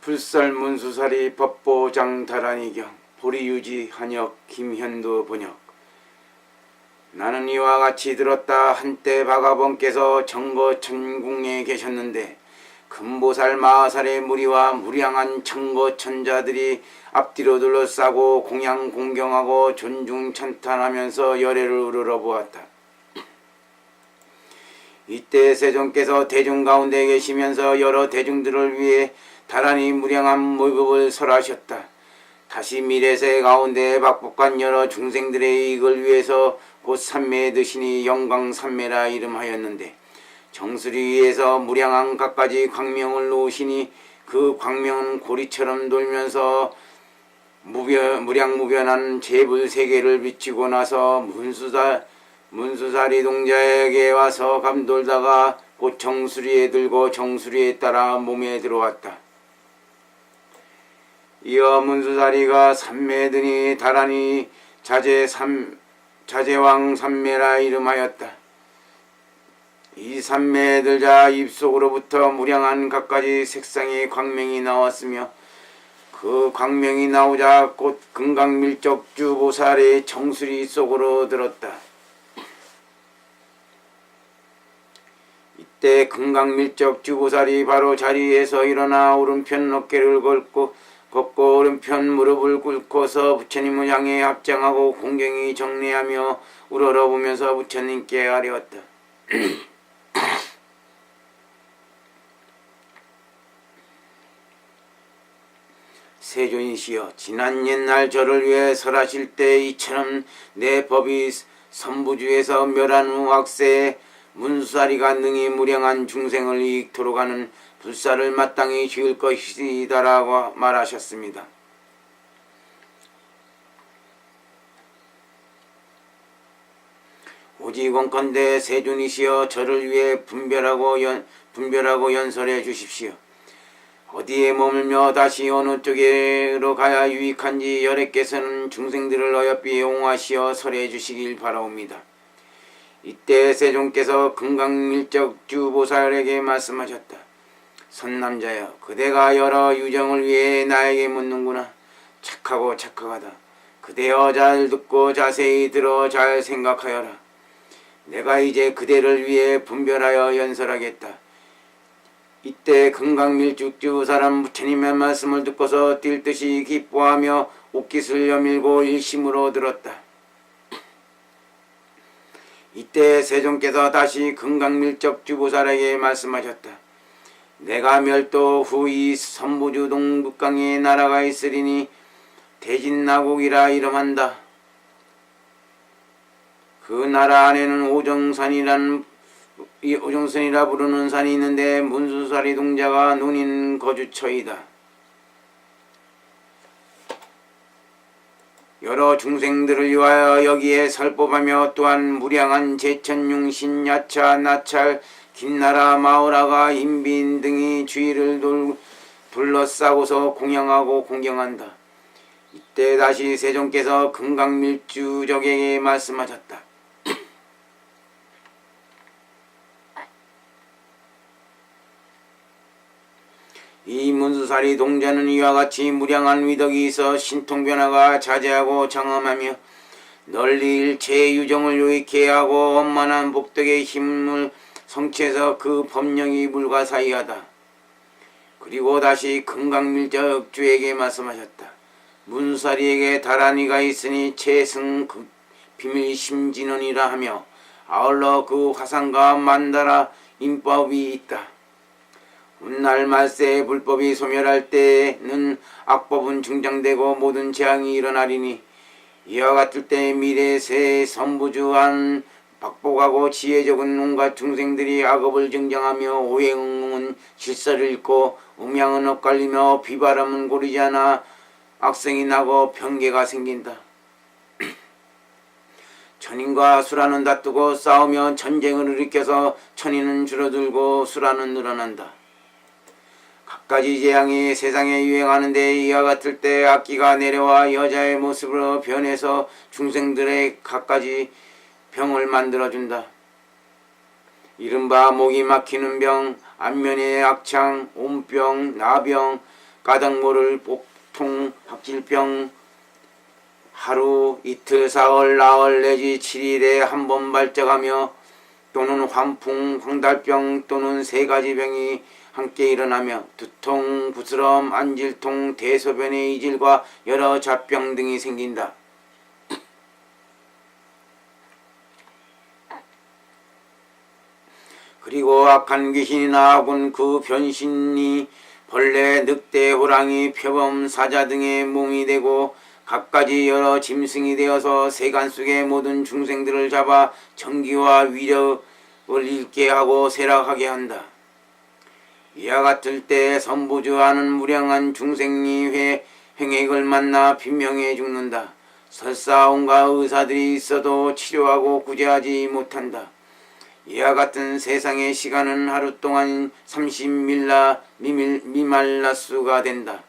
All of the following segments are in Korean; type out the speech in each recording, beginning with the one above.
불살 문수사리 법보장 다란이경 보리유지 한역 김현도 번역. 나는 이와 같이 들었다. 한때 바가본께서 정거천궁에 계셨는데 금보살 마하살의 무리와 무량한 청거천자들이 앞뒤로 둘러싸고 공양 공경하고 존중 천탄하면서 열애를 우러러보았다. 이때 세존께서 대중 가운데 계시면서 여러 대중들을 위해 다란히 무량한 모법을 설하셨다. 다시 미래세 가운데 박복한 여러 중생들의 이익을 위해서 곧 삼매에 드시니 영광삼매라 이름하였는데 정수리에서 무량한 갖가지 광명을 놓으시니 그 광명은 고리처럼 돌면서 무량무변한 재불세계를 비치고 나서 문수사리 동자에게 와서 감돌다가 곧 정수리에 들고 정수리에 따라 몸에 들어왔다. 이어 문수사리가 삼매에 드니 다란히 자제왕 삼매라 이름하였다. 이 삼매에 들자 입속으로부터 무량한 갖가지 색상의 광명이 나왔으며 그 광명이 나오자 곧 금강밀적주보살의 정수리 속으로 들었다. 이때 금강밀적주보살이 바로 자리에서 일어나 오른편 어깨를 걷고 오른편 무릎을 꿇고서 부처님을 향해 합장하고 공경히 정례하며 우러러보면서 부처님께 아뢰었다. 세존이시여, 지난 옛날 저를 위해 설하실 때 이처럼 내 법이 선부주에서 멸한 후 악세에 문수사리가 능히 무량한 중생을 이익토록 하는 불사를 마땅히 지을 것이다라고 말하셨습니다. 오직 원컨대 세존이시여, 저를 위해 분별하고 연설해 주십시오. 어디에 머물며 다시 어느 쪽으로 가야 유익한지 여래께서는 중생들을 어여삐 용하시어 설해 주시길 바라옵니다. 이때 세존께서 금강밀적주보살에게 말씀하셨다. 선남자여, 그대가 여러 유정을 위해 나에게 묻는구나. 착하고 착하다. 그대여, 잘 듣고 자세히 들어 잘 생각하여라. 내가 이제 그대를 위해 분별하여 연설하겠다. 이때 금강밀적주보살은 부처님의 말씀을 듣고서 뛸 듯이 기뻐하며 옷깃을 여밀고 일심으로 들었다. 이때 세존께서 다시 금강밀적주보살에게 말씀하셨다. 내가 멸도 후 이 선부주 동북강에 나라가 있으리니 대진나국이라 이름한다. 그 나라 안에는 오정선이라 부르는 산이 있는데 문수사리 동자가 눈인 거주처이다. 여러 중생들을 위하여 여기에 설법하며 또한 무량한 제천융신, 야차, 나찰, 긴나라, 마오라가, 인빈 등이 주위를 둘러싸고서 공양하고 공경한다. 이때 다시 세존께서 금강밀주적에게 말씀하셨다. 이 문수사리 동자는 이와 같이 무량한 위덕이 있어 신통변화가 자제하고 장엄하며 널리 일체의 유정을 요익해 하고 원만한 복덕의 힘을 성취해서 그 법령이 불가사의하다. 그리고 다시 금강밀적주에게 말씀하셨다. 문수사리에게 다란이가 있으니 최승 비밀심진원이라 하며 아울러 그 화상과 만다라 인법이 있다. 훗날 말세의 불법이 소멸할 때에는 악법은 중장되고 모든 재앙이 일어나리니 이와 같을 때 미래세의 선부주한 박복하고 지혜 적은 온갖 중생들이 악업을 증정하며 오행은 질서를 잃고 음양은 엇갈리며 비바람은 고르지 않아 악성이 나고 병괴가 생긴다. 천인과 수라는 다투고 싸우며 전쟁을 일으켜서 천인은 줄어들고 수라는 늘어난다. 갖가지 재앙이 세상에 유행하는데 이와 같을 때 악기가 내려와 여자의 모습으로 변해서 중생들의 갖가지 병을 만들어준다. 이른바 목이 막히는 병, 안면의 악창, 온병, 나병, 까닭 모를 복통 확질병 하루 이틀 사흘 나흘 내지 7일에 한 번 발작하며 또는 환풍 황달병 또는 세 가지 병이 함께 일어나며 두통 부스럼 안질통 대소변의 이질과 여러 잡병 등이 생긴다. 그리고 악한 귀신이나 하군 그 변신이 벌레, 늑대, 호랑이, 표범, 사자 등의 몸이 되고 갖가지 여러 짐승이 되어서 세간 속의 모든 중생들을 잡아 정기와 위력을 잃게 하고 쇠락하게 한다. 이와 같을 때 선부주하는 무량한 중생이 횡액을 만나 빈명해 죽는다. 설사 온갖 의사들이 있어도 치료하고 구제하지 못한다. 이와 같은 세상의 시간은 하루 동안 30미말라수가 된다.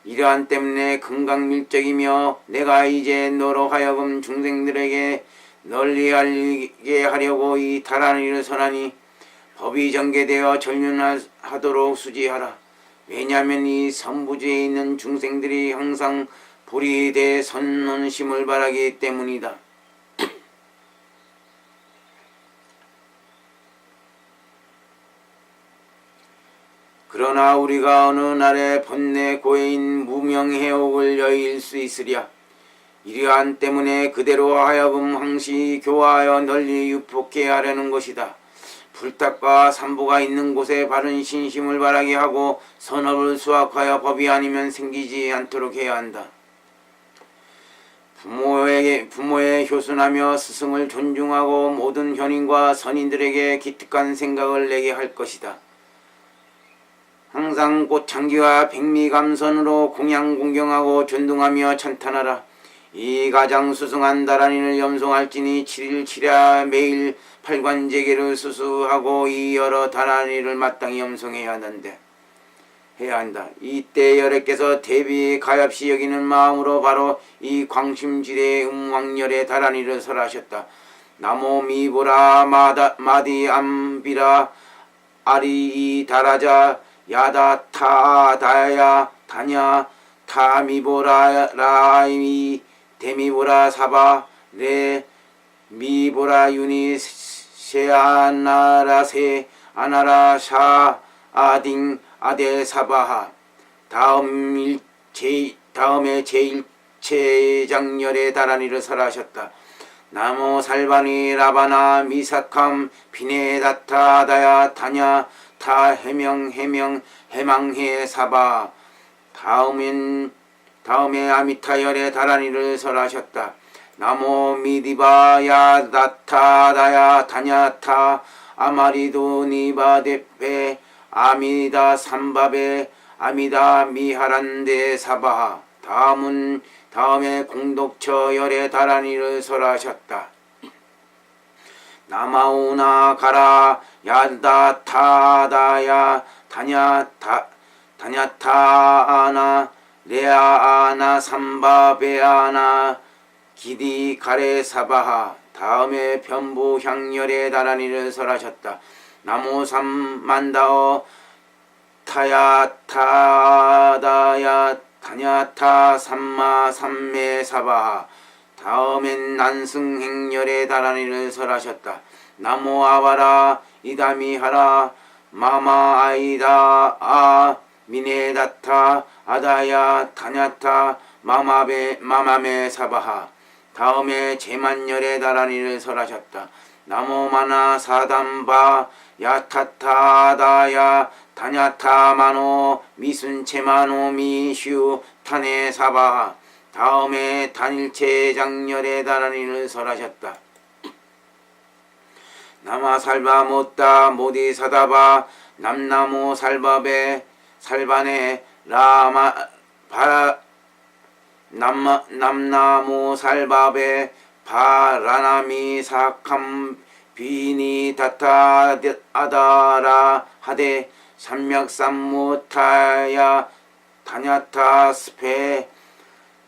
이러한 때문에 금강밀적이며 내가 이제 너로 하여금 중생들에게 널리 알리게 하려고 이 다란이를 선하니 법이 전개되어 전륜하도록 수지하라. 왜냐하면 이 선부지에 있는 중생들이 항상 불이 대 선론심을 바라기 때문이다. 그러나 우리가 어느 날에 번뇌 고해인 무명해옥을 여일 수 있으랴. 이러한 때문에 그대로 하여금 항시 교화하여 널리 유폭해 하려는 것이다. 불탁과 산보가 있는 곳에 바른 신심을 바라게 하고 선업을 수확하여 법이 아니면 생기지 않도록 해야 한다. 부모에 효순하며 스승을 존중하고 모든 현인과 선인들에게 기특한 생각을 내게 할 것이다. 항상 꽃향기와 백미감선으로 공양공경하고 존중하며 찬탄하라. 이 가장 수승한 다란이를 염송할지니 7일 7야 매일 팔관제계를 수수하고 이 여러 다란이를 마땅히 염송해야 한다. 이때 여래께서 대비 가엾이 여기는 마음으로 바로 이 광심지대의 음왕열의 다란이를 설하셨다. 나모 미보라 마디 암비라 아리 다라자 야다 타다야 다냐 타미보라 라이미 데미보라 사바 레 미보라 유니 세아나라세 아나라 샤 아딩 아데 사바하. 다음에 제1체장열의 다란이를 설하셨다. 나모 살바니 라바나 미사캄 비네다타 다야 다냐 타 해명 해망해 사바. 다음에 아미타열의 다란이를 설하셨다. 나모 미디바야 다타다야 다냐타 아마리도 니바데페 아미다 삼바베 아미다 미하란데 사바하. 다음에 공덕처열의 다란이를 설하셨다. 나마우나 가라 야다타다야 다냐타아나 레아아나 삼바베아나 기디 가레 사바하. 다음에 변부향열의 다란이를 설하셨다. 나모 삼만다어 타야타다야 다냐타 삼마 삼메 사바하. 다음엔 난승행열의 다란이를 설하셨다. 나모 아바라 이다미하라 마마 아이다 아 미네다타 아다야 다냐타 마마메 사바하. 다음에 제만열의 다란이를 설하셨다. 나모 마나 사담바 야타타다야 다냐타 마노 미순체마노 미슈 타네 사바하. 다음에 단일체 장열의 다란이를 설하셨다. 나마 살바 못다 모디 사다바 남나무 살바베 살바네 라마 바 남나무 살바베 바라나미 사캄 비니 다타 아다라 하데 삼맥삼무타야 다냐타 스페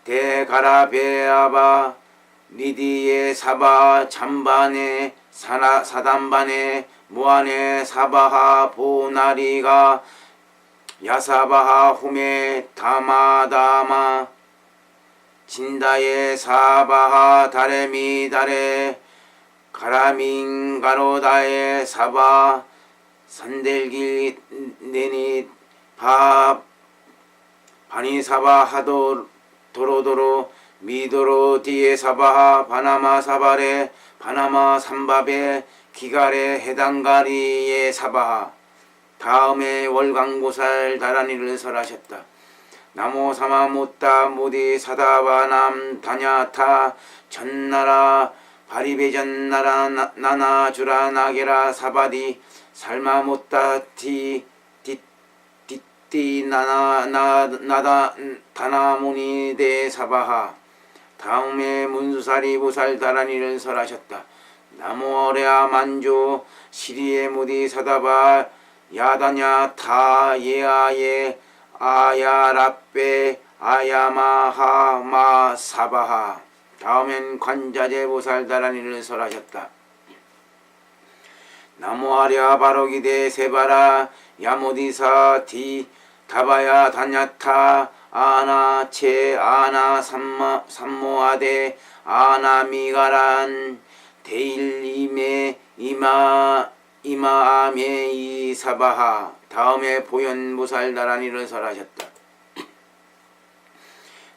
데가라베아바 리디에 사바 잠바네 사담바네 무안에 사바하 보나리가 야사바하 후메 다마다마 진다예 사바하 다레미 다레 가라민 가로다에 사바 산델기 네니 바 바니 사바 하도 도로도로 미도로 뒤에 사바하 바나마 사바레 바나마 삼바베 기가레 해당가리에 사바하. 다음에 월광보살 다라니를 설하셨다. 나모 사마 못다 모디 사다바남 다냐타 전나라 바리베전나라 나나 주라 나게라 사바디 살마 못다 디띠 나다 다나무니 대 사바하. 다음에 문수사리 보살 다라니를 설하셨다. 나모어레아 만조 시리에 모디 사다바 야다냐 타 예아예 아야라빼 아야마하마 사바하. 다음엔 관자재 보살 다라니를 설하셨다. 나모아랴 바로기대 세바라 야모디사 디 다바야 다냐타 아나 체 아나 삼모아데 아나 미가란 데일이메 이마아메 이사바하. 다음에 보현보살 다라니를 설하셨다.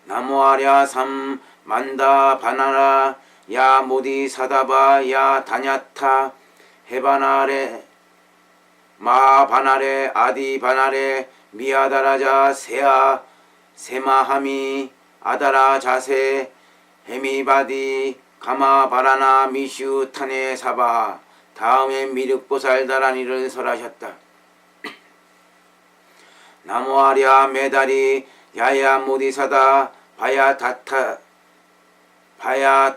나모아랴 삼 만다 바나라 야 모디 사다바 야 다냐타 해바나레 마 바나레 아디 바나레 미아다라자 세아 세마하미 아다라 자세 헤미바디 가마 바라나 미슈 타네 사바하. 다음에 미륵보살 다라니를 설하셨다. 나모아랴 메다리 야야 모디사다 바야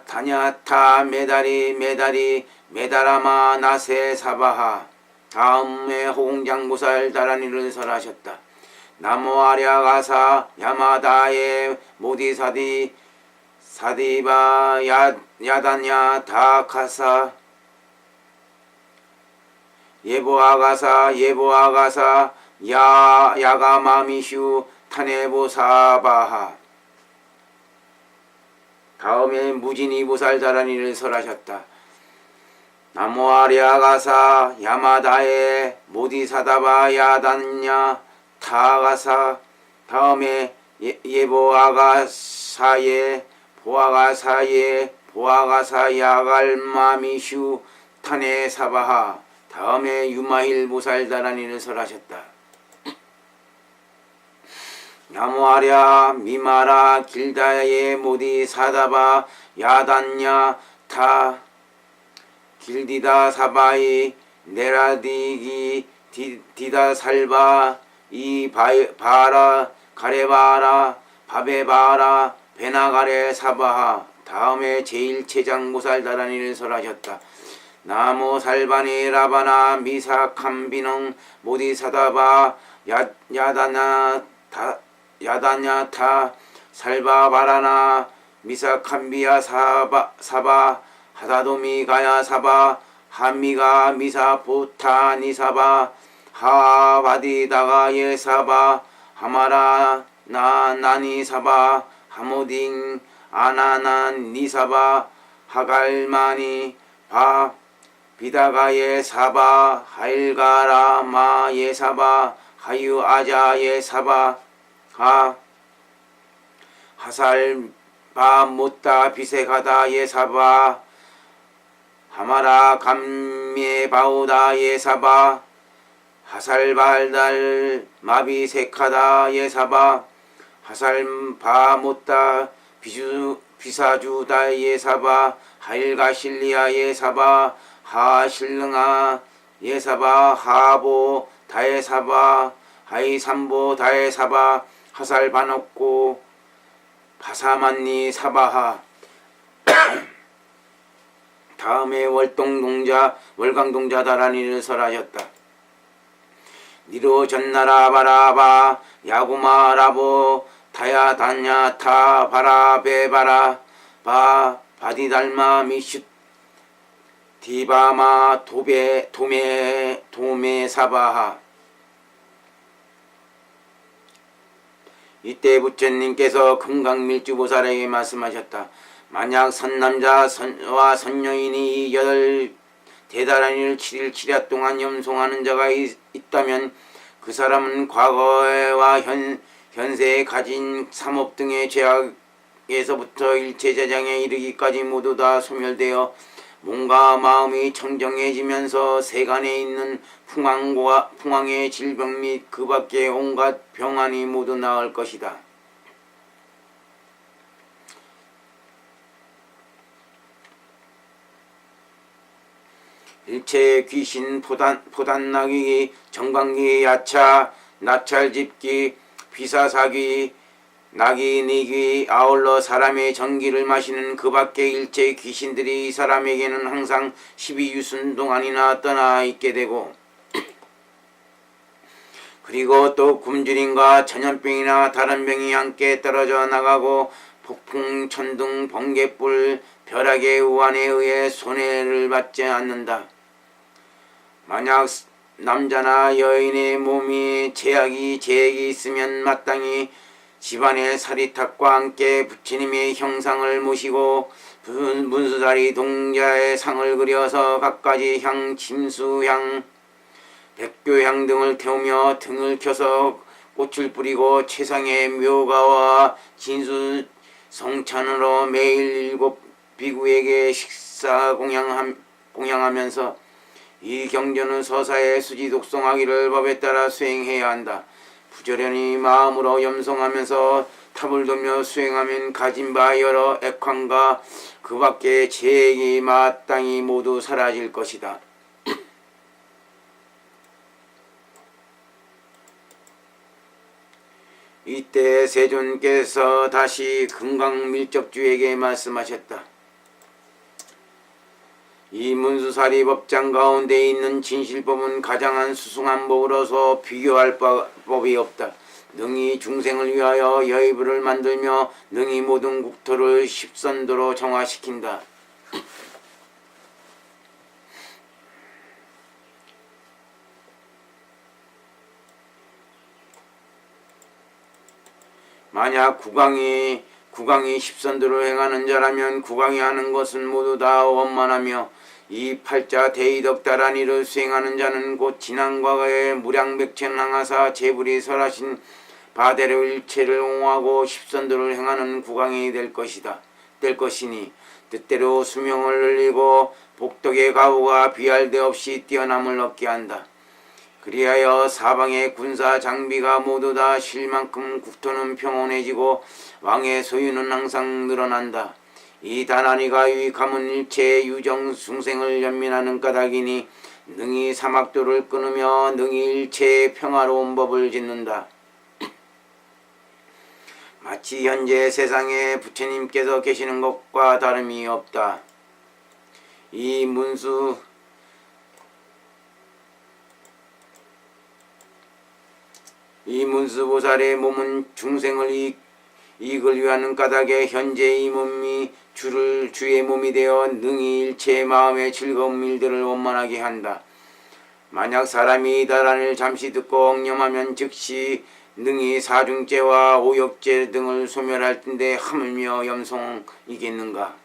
다냐타 메다리 메다라마 나세 사바하. 다음에 홍장보살 다라니를 설하셨다. 나모아랴 가사 야마다에 모디사디 사디바 야다냐 다카사 예보아가사 야가마미슈 타네보사바하. 다음에 무진이보살 다라니를 설하셨다. 나모아랴가사 야마다에 모디사다바 야다냐 타가사. 다음에 예보아가사에 보아가사 야갈마미슈 타네사바하. 다음에 유마일 보살 다라니를 설하셨다. 나모아랴 미마라 길다에 모디 사다바 야단냐 타 길디다 사바이 네라디기 디다 살바 이 바라 가레바라 바베바라 베나가레 사바하. 다음에 제일체장보살 다라니를 설하셨다. 나모 살바니 라바나 미사캄비농 모디사다바 야다냐타 살바바라나 미사캄비야 사바 하다도미 가야 사바 한미가 미사포타 니사바 하바디다가 예사바 하마라 나니 사바 하모딩 아나난 니사바 하갈마니 바 비다가 예사바 하일가라 마 예사바 하유 아자 예사바 하 하살바 못다 비세가다 예사바 하마라 감메 바우다 예사바 하살발달 마비세카다 예사바 하살바 못다 비사주다 예사바 하일가실리아 예사바 하실릉아 예사바 하보 다예사바 하이삼보 다예사바 하살반없고 바사만니 사바하. 다음에 월광동자 다라니를 설하셨다. 니로 전나라 바라바 야구마라보 다야다냐 타 바라베바라 바 바디달마 미슛 디바마 도메 사바하. 이때 부처님께서 금강밀주보살에게 말씀하셨다. 만약 선남자와 선여인이 8대다란이를 7일 7야 동안 염송하는 자가 있다면 그 사람은 과거와 현세에 가진 삼업 등의 죄악에서부터 일체재장에 이르기까지 모두 다 소멸되어 몸과 마음이 청정해지면서 세간에 있는 풍황의 질병 및 그 밖의 온갖 병환이 모두 나을 것이다. 일체의 귀신, 포단나귀, 정광기, 야차, 나찰집기, 비사사귀, 나귀, 니귀, 아울러 사람의 전기를 마시는 그 밖의 일체의 귀신들이 이 사람에게는 항상 12유순 동안이나 떠나 있게 되고, 그리고 또 굶주림과 전염병이나 다른 병이 함께 떨어져 나가고 폭풍, 천둥, 번개불, 벼락의 우환에 의해 손해를 받지 않는다. 만약 남자나 여인의 몸이 제약이 있으면 마땅히 집안의 사리탑과 함께 부처님의 형상을 모시고 문수다리 동자의 상을 그려서 갖가지 향, 침수향, 백교향 등을 태우며 등을 켜서 꽃을 뿌리고 최상의 묘가와 진수 성찬으로 매일 7비구에게 식사 공양하면서 이 경전은 서사의 수지 독송하기를 법에 따라 수행해야 한다. 부지런히 마음으로 염송하면서 탑을 돌며 수행하면 가진 바 여러 액황과 그 밖의 죄악이 마땅히 모두 사라질 것이다. 이때 세존께서 다시 금강밀적주에게 말씀하셨다. 이 문수사리 법장 가운데 있는 진실법은 가장한 수승한 법으로서 비교할 법이 없다. 능히 중생을 위하여 여의부를 만들며 능히 모든 국토를 십선도로 정화시킨다. 만약 국왕이 십선도로 행하는 자라면 국왕이 하는 것은 모두 다 원만하며 이 팔자 대이덕다란이를 수행하는 자는 곧 지난 과거에 무량백천항하사 제불이 설하신 바대로 일체를 옹호하고 십선도를 행하는 국왕이 될 것이니 뜻대로 수명을 늘리고 복덕의 가호가 비할 데 없이 뛰어남을 얻게 한다. 그리하여 사방의 군사 장비가 모두 다 쉴 만큼 국토는 평온해지고 왕의 소유는 항상 늘어난다. 이 다란이가 유익함은 일체의 유정 중생을 연민하는 까닭이니 능히 사막도를 끊으며 능히 일체의 평화로운 법을 짓는다. 마치 현재 세상에 부처님께서 계시는 것과 다름이 없다. 이 문수보살의 몸은 중생을 이익을 위하는 까닭에 현재 이 몸이 주의 몸이 되어 능히 일체의 마음의 즐거운 일들을 원만하게 한다. 만약 사람이 이 다란을 잠시 듣고 엉념하면 즉시 능히 사중죄와 오욕죄 등을 소멸할 텐데 하물며 염송이겠는가.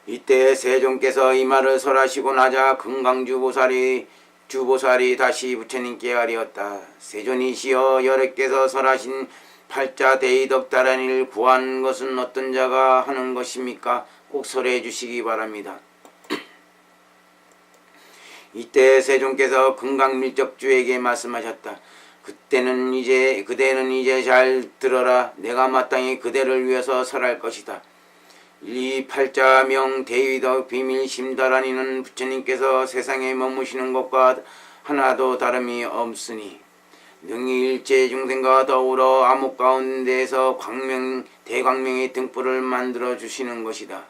이때 세종께서 이 말을 설하시고 나자 금강주보살이 다시 부처님께 아뢰었다. 세존이시여, 여러께서 설하신 팔자 대이덕다란이를 구한 것은 어떤 자가 하는 것입니까? 꼭 설해 주시기 바랍니다. 이때 세종께서 금강밀적주에게 말씀하셨다. 그대는 이제 잘 들어라. 내가 마땅히 그대를 위해서 설할 것이다. 이 팔자명 대위덕 비밀 심다란이는 부처님께서 세상에 머무시는 것과 하나도 다름이 없으니 능히 일체 중생과 더불어 암흑 가운데에서 대광명의 등불을 만들어 주시는 것이다.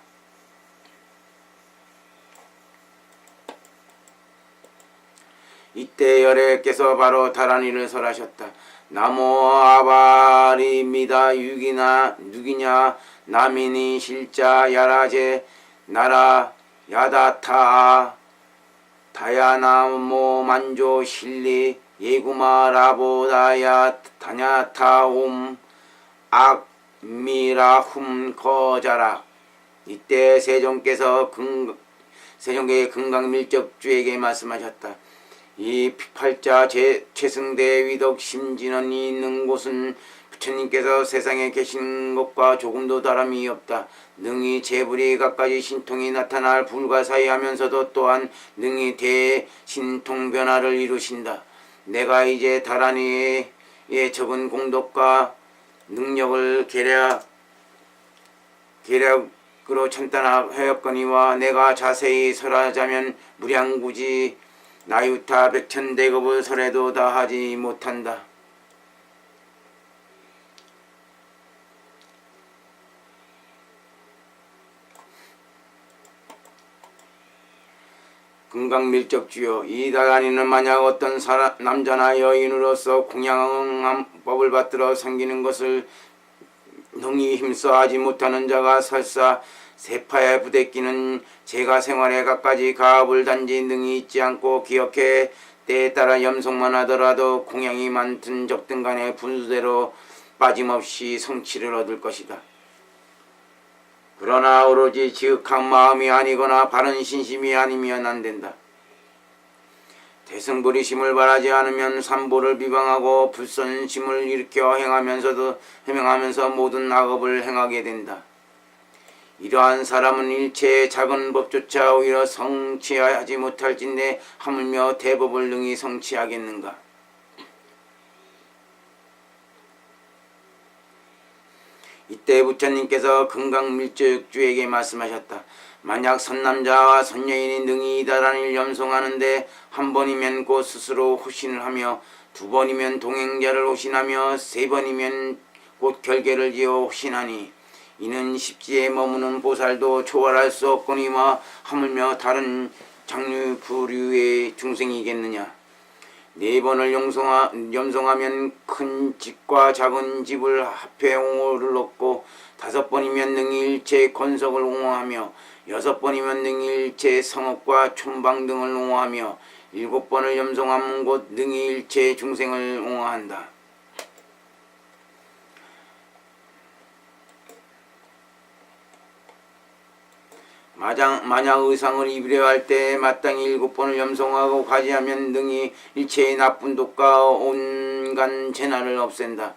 이때 열애께서 바로 다란이를 설하셨다. 나모 아바리미다 누기냐 나미니 실자 야라제 나라 야다타 다야나모 만조 실리 예구마 라보다야 다냐타옴 악미라훔 거자라. 이때 세종계의 금강밀적주에게 말씀하셨다. 이 팔자 최승대 위덕 심진원이 있는 곳은 부처님께서 세상에 계신 것과 조금도 다름이 없다. 능히 재불이 갖가지 신통이 나타날 불가사의하면서도 또한 능히 대신통 변화를 이루신다. 내가 이제 다란이의 적은 공덕과 능력을 계략으로 천단하였거니와 내가 자세히 설하자면 무량구지 나유타 백천대급을 설해도 다하지 못한다. 금강밀적주여, 이 다란이는 만약 어떤 남자나 여인으로서 공양법을 받들어 섬기는 것을 능히 힘써 하지 못하는 자가 설사 세파에 부대끼는 제가 생활에 갖가지 가업을 단지 능히 잊지 않고 기억해 때에 따라 염송만 하더라도 공양이 많든 적든 간에 분수대로 빠짐없이 성취를 얻을 것이다. 그러나 오로지 지극한 마음이 아니거나 바른 신심이 아니면 안 된다. 대승불이심을 바라지 않으면 삼보를 비방하고 불선심을 일으켜 행하면서 모든 악업을 행하게 된다. 이러한 사람은 일체의 작은 법조차 오히려 성취하지 못할진대 하물며 대법을 능히 성취하겠는가. 이때 부처님께서 금강밀적주에게 말씀하셨다. 만약 선남자와 선여인이 능히 이다란을 염송하는데 한 번이면 곧 스스로 호신을 하며 두 번이면 동행자를 호신하며 세 번이면 곧 결계를 지어 호신하니 이는 십지에 머무는 보살도 초월할 수 없거니와 하물며 다른 장류 부류의 중생이겠느냐. 네 번을 염송하면 큰 집과 작은 집을 합해 옹호를 얻고 다섯 번이면 능히 일체 건석을 옹호하며 여섯 번이면 능히 일체 성읍과 촌방 등을 옹호하며 일곱 번을 염송하면 곧 능히 일체 중생을 옹호한다. 만약 의상을 입으려 할 때 마땅히 일곱 번을 염송하고 가지하면 능히 일체의 나쁜 독과 온갖 재난을 없앤다.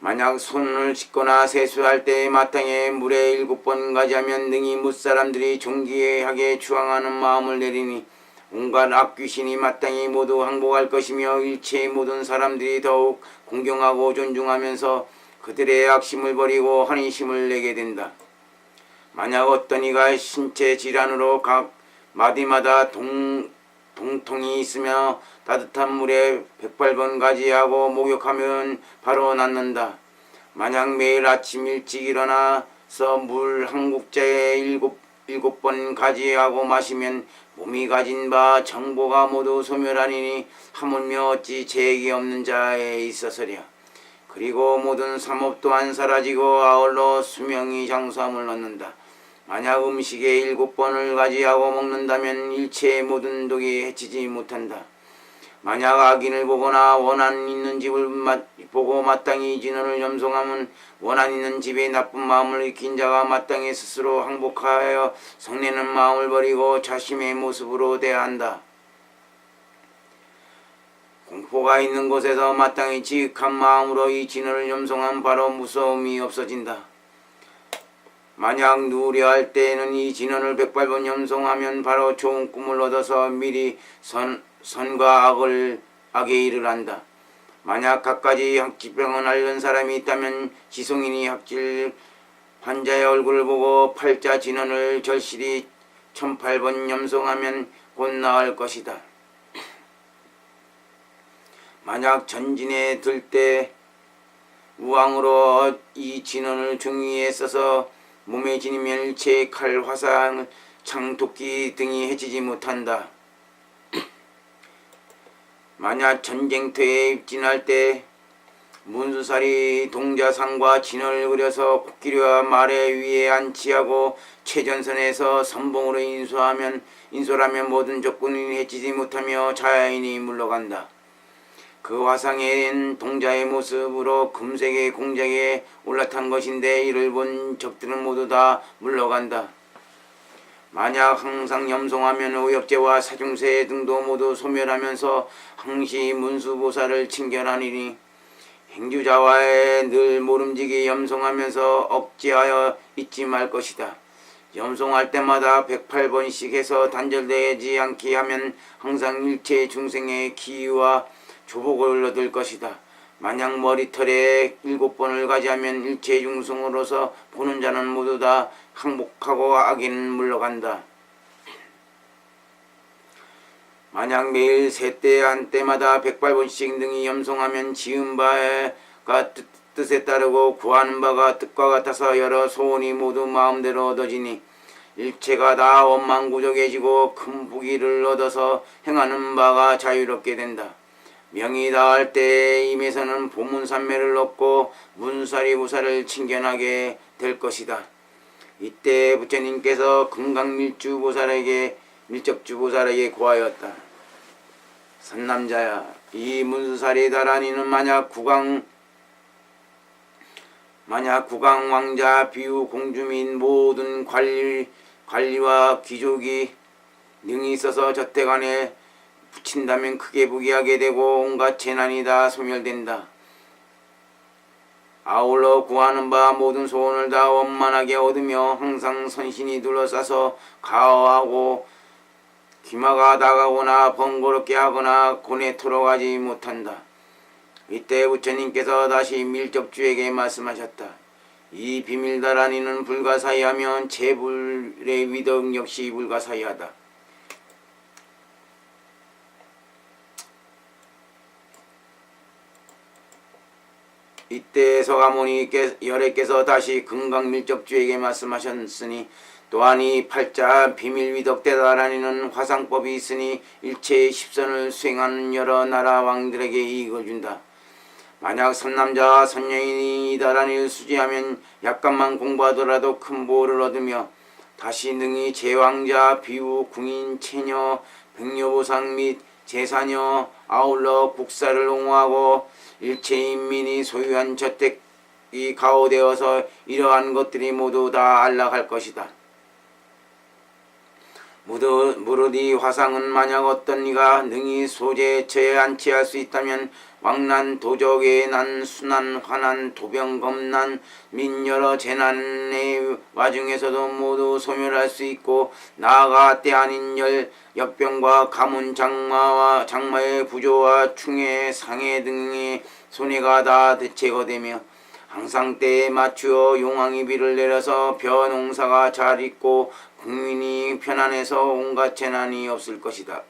만약 손을 씻거나 세수할 때 마땅히 물에 일곱 번 가지하면 능히 뭇사람들이 존귀하게 추앙하는 마음을 내리니 온갖 악귀신이 마땅히 모두 항복할 것이며 일체의 모든 사람들이 더욱 공경하고 존중하면서 그들의 악심을 버리고 환희심을 내게 된다. 만약 어떤 이가 신체 질환으로 각 마디마다 동통이 있으며 따뜻한 물에 108번 가지하고 목욕하면 바로 낫는다. 만약 매일 아침 일찍 일어나서 물 한 국자에 일곱 번 가지하고 마시면 몸이 가진 바 정보가 모두 소멸하니니 하물며 어찌 죄악이 없는 자에 있어서랴. 그리고 모든 삼업 또한 사라지고 아울러 수명이 장수함을 얻는다. 만약 음식에 일곱 번을 가지하고 먹는다면 일체의 모든 독이 해치지 못한다. 만약 악인을 보거나 원한 있는 집을 보고 마땅히 진언을 염송하면 원한 있는 집에 나쁜 마음을 익힌 자가 마땅히 스스로 항복하여 성내는 마음을 버리고 자심의 모습으로 대한다. 공포가 있는 곳에서 마땅히 지극한 마음으로 이 진언을 염송하면 바로 무서움이 없어진다. 만약 누우려 할 때에는 이 진언을 108번 염송하면 바로 좋은 꿈을 얻어서 미리 선과 악에 이를 한다. 만약 갖가지 학질병을 앓는 사람이 있다면 지송인이 학질 환자의 얼굴을 보고 팔자 진언을 절실히 1008번 염송하면 곧 나을 것이다. 만약 전진에 들 때 우왕으로 이 진언을 중위에 써서 몸에 지니면 일체의 칼, 화상, 창, 도끼 등이 해치지 못한다. 만약 전쟁터에 입진할 때 문수살이 동자상과 진을 그려서 코끼리와 말의 위에 안치하고 최전선에서 선봉으로 인솔하면 모든 적군이 해치지 못하며 자야인이 물러간다. 그 화상엔 동자의 모습으로 금색의 공작에 올라탄 것인데 이를 본 적들은 모두 다 물러간다. 만약 항상 염송하면 오역제와 사중세 등도 모두 소멸하면서 항시 문수보살을 칭견하니니 행주자와의 늘 모름지기 염송하면서 억제하여 잊지 말 것이다. 염송할 때마다 108번씩 해서 단절되지 않게 하면 항상 일체 중생의 기와 조복을 얻을 것이다. 만약 머리털에 7번을 가지하면 일체 중생으로서 보는 자는 모두 다 항복하고 악인은 물러간다. 만약 매일 세때 한 때마다 108번씩 능히 염송하면 지은 바가 뜻에 따르고 구하는 바가 뜻과 같아서 여러 소원이 모두 마음대로 얻어지니 일체가 다 원망구족해지고 큰 부귀를 얻어서 행하는 바가 자유롭게 된다. 명이 다할 때에 임에서는 보문산매를 얻고 문사리부사를 칭견하게 될 것이다. 이때 부처님께서 밀적주보살에게 고하였다. 선남자야, 이 문사리다라니는 만약 국왕 왕자 비유 공주민 모든 관리와 귀족이 능히 있어서 저택 안에 붙인다면 크게 부귀하게 되고 온갖 재난이 다 소멸된다. 아울러 구하는 바 모든 소원을 다 원만하게 얻으며 항상 선신이 둘러싸서 가어하고 기마가 나가거나 번거롭게 하거나 고뇌토록 하지 못한다. 이때 부처님께서 다시 밀적주에게 말씀하셨다. 이 비밀다라니는 불가사의하면 재불의 위덕 역시 불가사의하다. 이때 서가모니 열애께서 다시 금강밀적주에게 말씀하셨으니 또한 이 팔자 비밀위덕대다라니는 화상법이 있으니 일체의 십선을 수행하는 여러 나라 왕들에게 이익을 준다. 만약 선남자와 선여인이 이다라니를 수지하면 약간만 공부하더라도 큰 보호를 얻으며 다시 능히 제왕자, 비후, 궁인, 체녀, 백녀보상 및 제사녀 아울러 국사를 옹호하고 일체 인민이 소유한 저택이 가호되어서 이러한 것들이 모두 다 안락할 것이다. 무릇 이 화상은 만약 어떤 이가 능히 소재에 처해 안치할 수 있다면 왕난, 도적의 난, 수난, 화난, 도병, 검난 및 여러 재난의 와중에서도 모두 소멸할 수 있고 나아가 때 아닌 역병과 가문, 장마의 부조와 충해, 상해 등의 손해가 다 제거되며 항상 때에 맞추어 용왕이 비를 내려서 벼농사가 잘 있고 국민이 편안해서 온갖 재난이 없을 것이다.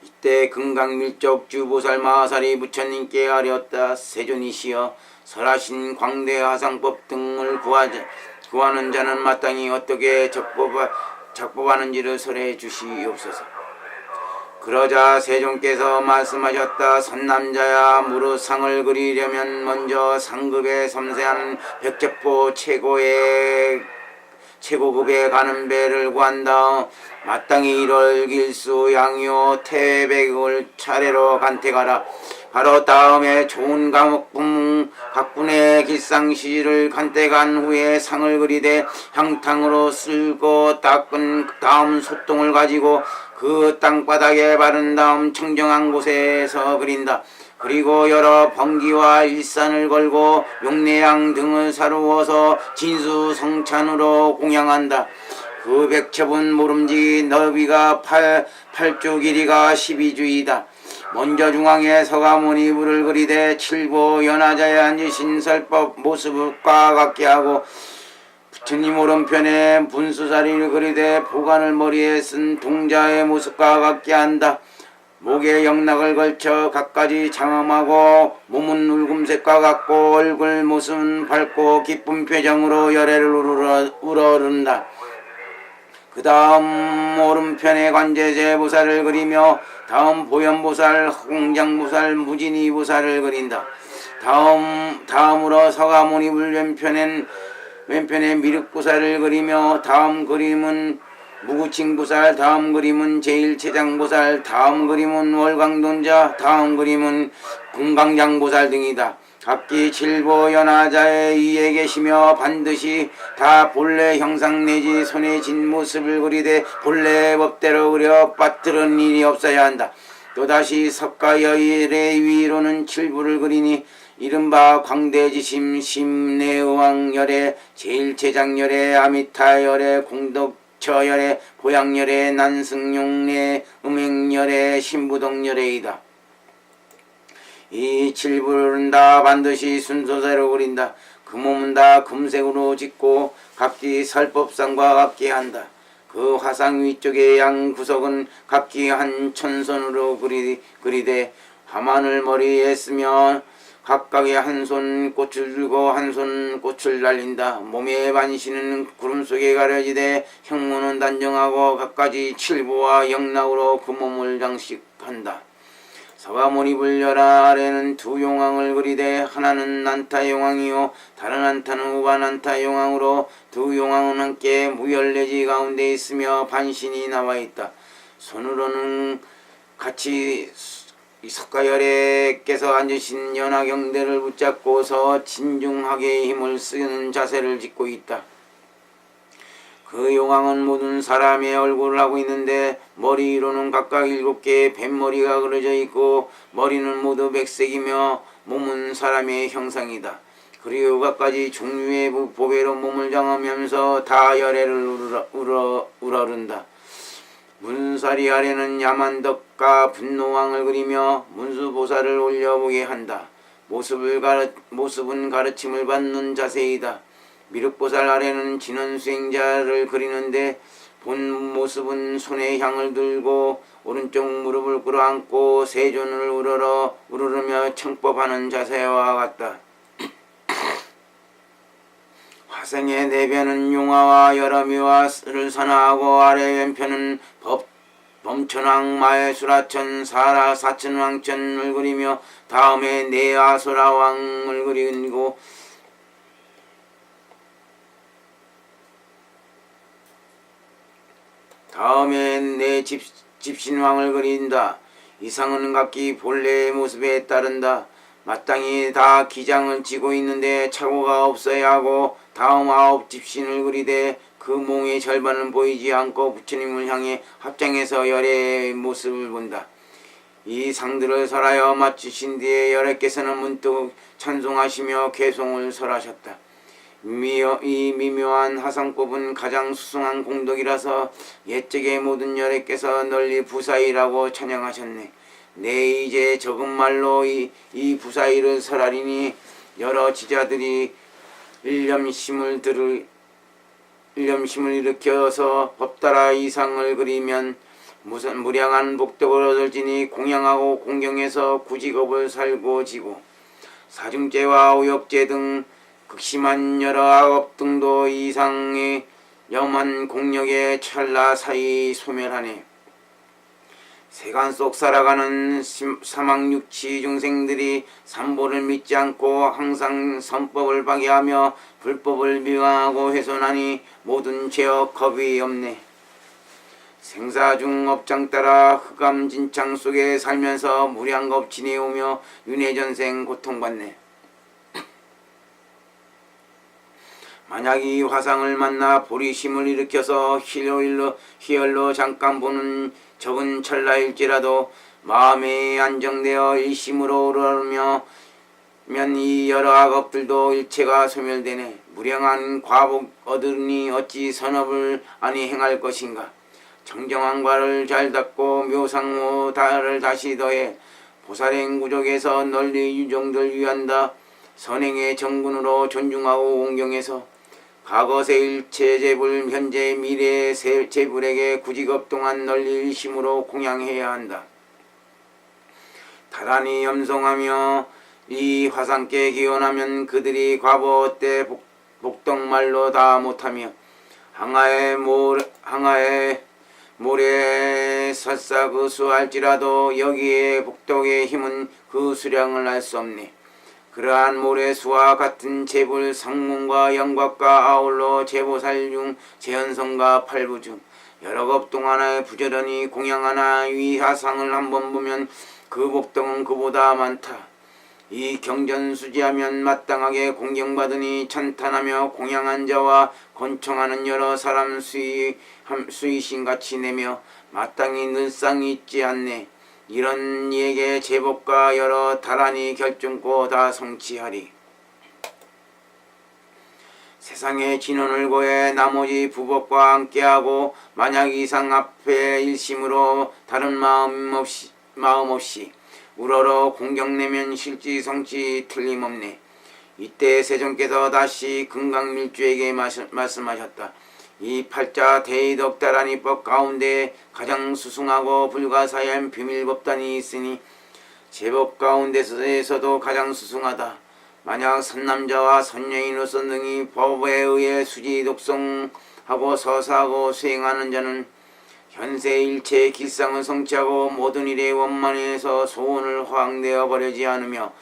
이때 금강밀적주보살 마하사리 부처님께 아뢰었다. 세존이시여, 설하신 광대화상법 등을 구하는 자는 마땅히 어떻게 작법하는지를 설해 주시옵소서. 그러자 세존께서 말씀하셨다. 선남자야, 무릇 상을 그리려면 먼저 상급에 섬세한 백제포 최고급에 가는 배를 구한다. 마땅히 이럴 길수 양요 태백을 차례로 간택하라. 바로 다음에 좋은 각분의 길상시를 간택한 후에 상을 그리되 향탕으로 쓸고 닦은 다음 솥동을 가지고 그 땅바닥에 바른 다음 청정한 곳에서 그린다. 그리고 여러 번기와 일산을 걸고 용내양 등을 사루어서 진수성찬으로 공양한다. 그 백첩은 모름지기 너비가 8주 길이가 12주이다. 먼저 중앙에 서가모니 불을 그리되 칠보 연하자에 앉으신 설법 모습과 같게 하고 부처님 오른편에 분수자리를 그리되 보관을 머리에 쓴 동자의 모습과 같게 한다. 목에 영락을 걸쳐 갖가지 장엄하고 몸은 울금색과 같고 얼굴 모습은 밝고 기쁜 표정으로 열애를 우러른다. 그 다음 오른편에 관제제보살을 그리며 다음 보현보살, 홍장보살, 무진이보살을 그린다. 다음으로 서가모니 왼편에 미륵보살을 그리며 다음 그림은 무구칭보살, 다음 그림은 제1채장보살, 다음 그림은 월광돈자, 다음 그림은 금강장보살 등이다. 각기 칠보 연하자의 위에 계시며 반드시 다 본래 형상 내지 손에 진 모습을 그리되 본래 법대로 그려 빠뜨린 일이 없어야 한다. 또다시 석가여일의 위로는 칠부를 그리니 이른바 광대지심 심내의왕열의 제1채장열의 아미타열의 공덕처열의 보양열의 난승용례 음행열의 신부덕열의이다. 이 칠부는 다 반드시 순서대로 그린다. 그 몸은 다 금색으로 짓고 각기 설법상과 같게 한다. 그 화상 위쪽의 양 구석은 각기 한 천손으로 그리되 화만을 머리에 쓰며 각각의 한 손 꽃을 들고 한 손 꽃을 날린다. 몸의 반신은 구름 속에 가려지되 형무는 단정하고 각가지 칠부와 영락으로 그 몸을 장식한다. 서가모니불 열하 아래는 두 용왕을 그리되 하나는 난타 용왕이요 다른 한타는 우바 난타 용왕으로 두 용왕은 함께 무열내지 가운데 있으며 반신이 나와 있다. 손으로는 같이 석가열애께서 앉으신 연화경대를 붙잡고서 진중하게 힘을 쓰는 자세를 짓고 있다. 그 용왕은 모든 사람의 얼굴을 하고 있는데 머리 위로는 각각 7개의 뱀머리가 그려져 있고 머리는 모두 백색이며 몸은 사람의 형상이다. 그리고 각가지 종류의 보배로 몸을 장하면서 다 열애를 우러른다. 문사리 아래는 야만덕과 분노왕을 그리며 문수보살을 올려보게 한다. 모습은 가르침을 받는 자세이다. 미륵보살 아래는 진원수행자를 그리는데 본 모습은 손에 향을 들고 오른쪽 무릎을 끌어안고 세존을 우러르며 청법하는 자세와 같다. 화생의 내변은 용화와 여러미와를 선하고 아래 왼편은 범천왕 마해수라천 사라 사천왕천을 그리며 다음에 내아소라왕을 그리고 다음엔 내 집신왕을 그린다. 이상은 각기 본래의 모습에 따른다. 마땅히 다 기장을 쥐고 있는데 착오가 없어야 하고 다음 9 집신을 그리되 그 몽의 절반은 보이지 않고 부처님을 향해 합장해서 열애의 모습을 본다. 이 상들을 설하여 마치신 뒤에 열애께서는 문득 찬송하시며 개송을 설하셨다. 이 미묘한 화상법은 가장 수승한 공덕이라서 옛적의 모든 열애께서 널리 부사이라고 찬양하셨네. 내 이제 적은 말로 이 부사이를 설하리니 여러 지자들이 일념심을 일으켜서 법따라 이상을 그리면 무량한 복덕을 얻을지니 공양하고 공경해서 구직업을 살고 지고 사중죄와 오역죄 등 극심한 여러 악업 등도 이상의 염한 공력에 찰나 사이 소멸하네. 세간 속 살아가는 사망육치 중생들이 삼보를 믿지 않고 항상 선법을 방해하며 불법을 미화하고 훼손하니 모든 죄업 겁이 없네. 생사중 업장 따라 흑암진창 속에 살면서 무량겁 지내오며 윤회전생 고통받네. 만약 이 화상을 만나 보리심을 일으켜서 희열로 잠깐 보는 적은 찰나일지라도 마음에 안정되어 일심으로 우러르며 이 여러 악업들도 일체가 소멸되네. 무량한 과복 얻으니 어찌 선업을 아니 행할 것인가. 정정한 과를 잘 닦고 묘상모 다를 다시 더해 보살행 구족에서 널리 유종들 위한다. 선행의 정군으로 존중하고 공경해서 과거세 일체 재불 현재 미래의 재불에게 구직업 동안 널리 일심으로 공양해야 한다. 다단히 염송하며 이 화상께 기원하면 그들이 과거 때 복덕말로 다 못하며 항아의 모래 설사 그 수할지라도 여기에 복덕의 힘은 그 수량을 알 수 없네. 그러한 모래수와 같은 재불 성문과 영곽과 아울러 재보살 중 재현성과 팔부 중 여러 급 동안에 부지런히 공양하나 위하상을 한번 보면 그 복덕은 그보다 많다. 이 경전수지하면 마땅하게 공경받으니 찬탄하며 공양한 자와 권청하는 여러 사람 수의신같이 내며 마땅히 늘상이 있지 않네. 이런 이에게 제법과 여러 다란히 결정코 다 성취하리. 세상의 진언을 고해 나머지 부법과 함께하고 만약 이상 앞에 일심으로 다른 마음 없이 우러러 공경내면 실지 성취 틀림없네. 이때 세존께서 다시 금강밀주에게 말씀하셨다. 이 팔자 대의덕다란이법 가운데 가장 수승하고 불가사의한 비밀법단이 있으니 제법 가운데서도 가장 수승하다. 만약 선남자와 선여인으로서 등이 법에 의해 수지 독성하고 서사하고 수행하는 자는 현세 일체의 길상을 성취하고 모든 일의 원만에서 소원을 허황되어 버리지 않으며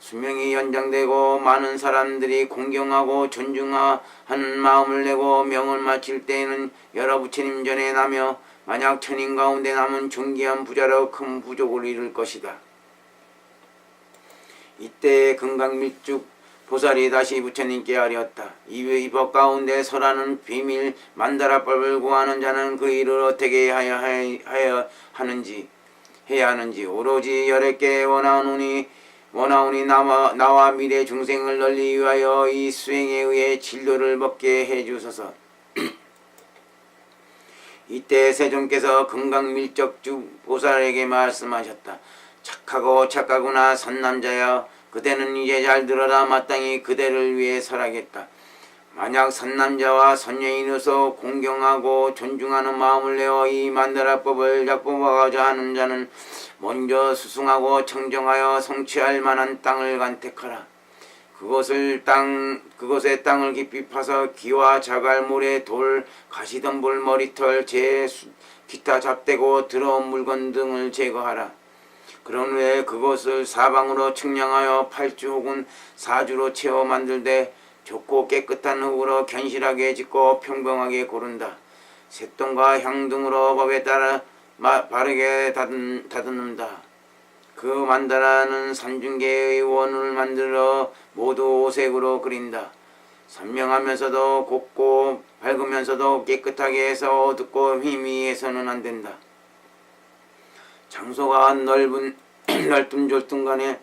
수명이 연장되고 많은 사람들이 공경하고 존중하는 마음을 내고 명을 마칠 때에는 여러 부처님 전에 나며 만약 천인 가운데 남은 존귀한 부자로 큰 부족을 이룰 것이다. 이때 금강밀주 보살이 다시 부처님께 아뢰었다. 이 법 가운데 설하는 비밀 만다라법을 구하는 자는 그 일을 어떻게 해야 하는지 오로지 열애께 원하오니 나와 미래 중생을 널리 위하여 이 수행에 의해 진료를 먹게 해주소서. 이때 세존께서 금강밀적주 보살에게 말씀하셨다. 착하구나 선남자여, 그대는 이제 잘 들어라. 마땅히 그대를 위해 설하겠다. 만약 선남자와 선여인으로서 공경하고 존중하는 마음을 내어 이 만다라법을 작법하고자 하는 자는 먼저 수승하고 청정하여 성취할 만한 땅을 간택하라. 그곳에 땅을 깊이 파서 기와 자갈, 모래, 돌, 가시덤불, 머리털, 기타 잡대고 더러운 물건 등을 제거하라. 그런 후에 그것을 사방으로 측량하여 8주 혹은 4주로 채워 만들되 좁고 깨끗한 흙으로 견실하게 짓고 평범하게 고른다. 색동과 향 등으로 법에 따라 바르게 다듬는다. 그 만다라는 산중계의 원을 만들어 모두 오색으로 그린다. 선명하면서도 곱고 밝으면서도 깨끗하게 해서 어둡고 희미해서는 안 된다. 장소가 넓은 간에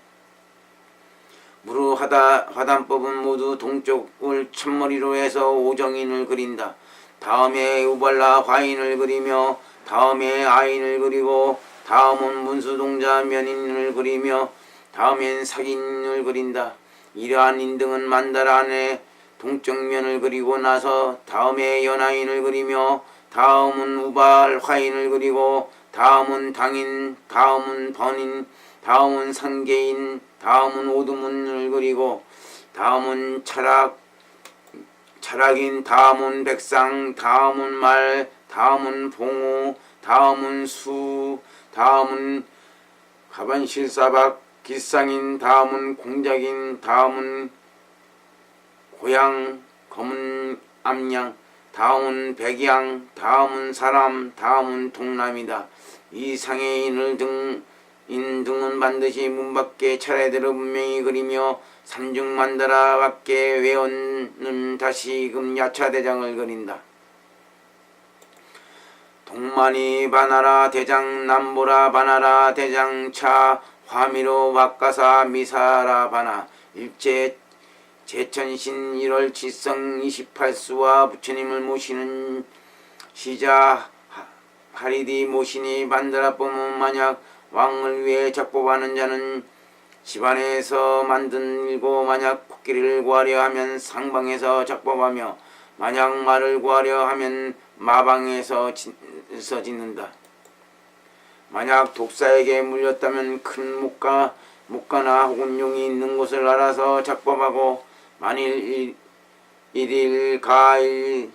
무르 화단법은 모두 동쪽을 첫머리로 해서 오정인을 그린다. 다음에 우발라 화인을 그리며 다음에 아인을 그리고 다음은 문수동자 면인을 그리며 다음엔 사긴을 그린다. 이러한 인등은 만다라 안에 동쪽면을 그리고 나서 다음에 연화인을 그리며 다음은 우발 화인을 그리고 다음은 당인, 다음은 번인, 다음은 상계인, 다음은 오두문을 그리고 다음은 철학인, 다음은 백상, 다음은 말, 다음은 봉우, 다음은 수, 다음은 가반실사박, 길상인, 다음은 공작인, 다음은 고양, 검은 암양, 다음은 백양, 다음은 사람, 다음은 동남이다. 이 상의 인등은 반드시 문 밖에 차례대로 분명히 그리며 삼중만다라 밖에 외원은 다시금 야차대장을 그린다. 동만이 바나라 대장, 남보라 바나라 대장, 차 화미로 왁가사 미사라 바나. 일제 제천신 1월 지성 28수와 부처님을 모시는 시자 하리디 모시니 만다라법은 만약 왕을 위해 작법하는 자는 집안에서 만들고 만약 코끼리를 구하려 하면 상방에서 작법하며 만약 말을 구하려 하면 마방에서 짓는다. 만약 독사에게 물렸다면 큰 목가나 혹은 용이 있는 곳을 알아서 작법하고 만일 1일 가일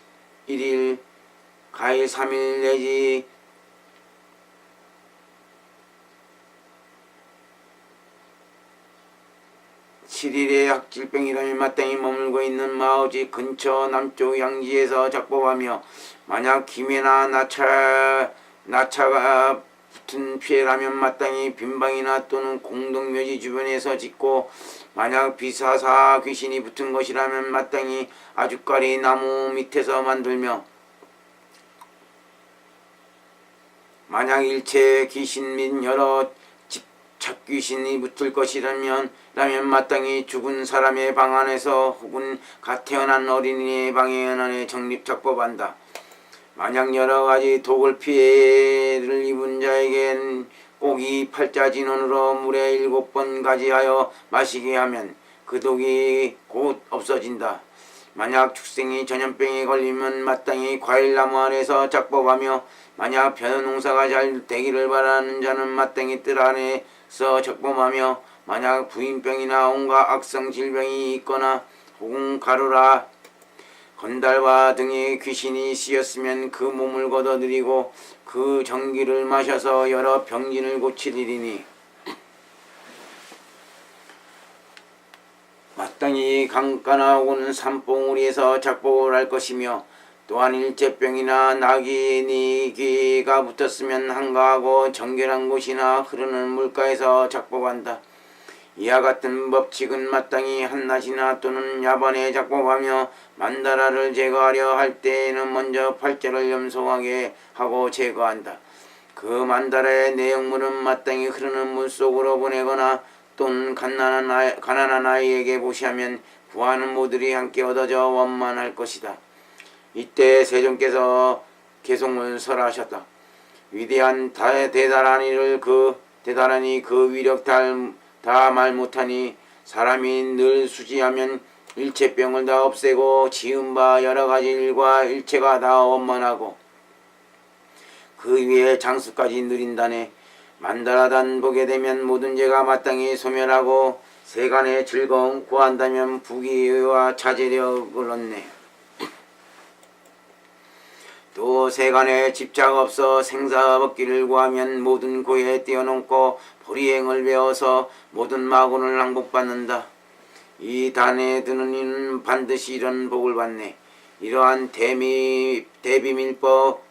3일 내지 7일의 학질병이라면 마땅히 머물고 있는 마오지 근처 남쪽 양지에서 작법하며 만약 기매나 나차가 붙은 피해라면 마땅히 빈방이나 또는 공동묘지 주변에서 짓고 만약 비사사 귀신이 붙은 것이라면 마땅히 아주까리 나무 밑에서 만들며 만약 일체 귀신 및 여러 집착귀신이 붙을 것이라면 마땅히 죽은 사람의 방 안에서 혹은 갓 태어난 어린이의 방에 안에 적법한다. 만약 여러가지 독을 피해를 입은 자에겐 꼭 이 팔자진원으로 물에 7번 가지하여 마시게 하면 그 독이 곧 없어진다. 만약 축생이 전염병에 걸리면 마땅히 과일나무 안에서 작법하며 만약 벼농사가 잘 되기를 바라는 자는 마땅히 뜰 안에서 작법하며 만약 부인병이나 온갖 악성 질병이 있거나 혹은 가루라 건달과 등의 귀신이 씌었으면 그 몸을 걷어들이고 그 전기를 마셔서 여러 병진을 고치리니 마땅히 강가나 혹은 산봉우리에서 작법을 할 것이며 또한 일제병이나 나귀가 붙었으면 한가하고 정결한 곳이나 흐르는 물가에서 작법한다. 이와 같은 법칙은 마땅히 한낮이나 또는 야반에 작법하며 만다라를 제거하려 할 때에는 먼저 팔자를 염소하게 하고 제거한다. 그 만다라의 내용물은 마땅히 흐르는 물속으로 보내거나 또는 가난한 아이에게 보시하면 구하는 모들이 함께 얻어져 원만할 것이다. 이때 세종께서 개송을 설하셨다. 위대한 대단하니 그 위력 다 말 못하니 사람이 늘 수지하면 일체병을 다 없애고 지은 바 여러가지 일과 일체가 다 원만하고 그 위에 장수까지 누린다네. 만다라단 보게 되면 모든 죄가 마땅히 소멸하고 세간의 즐거움 구한다면 부귀와 자제력을 얻네. 또 세간에 집착 없어 생사 얻기를 구하면 모든 고에 뛰어넘고 불이행을 배워서 모든 마군을 항복받는다. 이 단에 드는 이는 반드시 이런 복을 받네. 이러한 대비밀법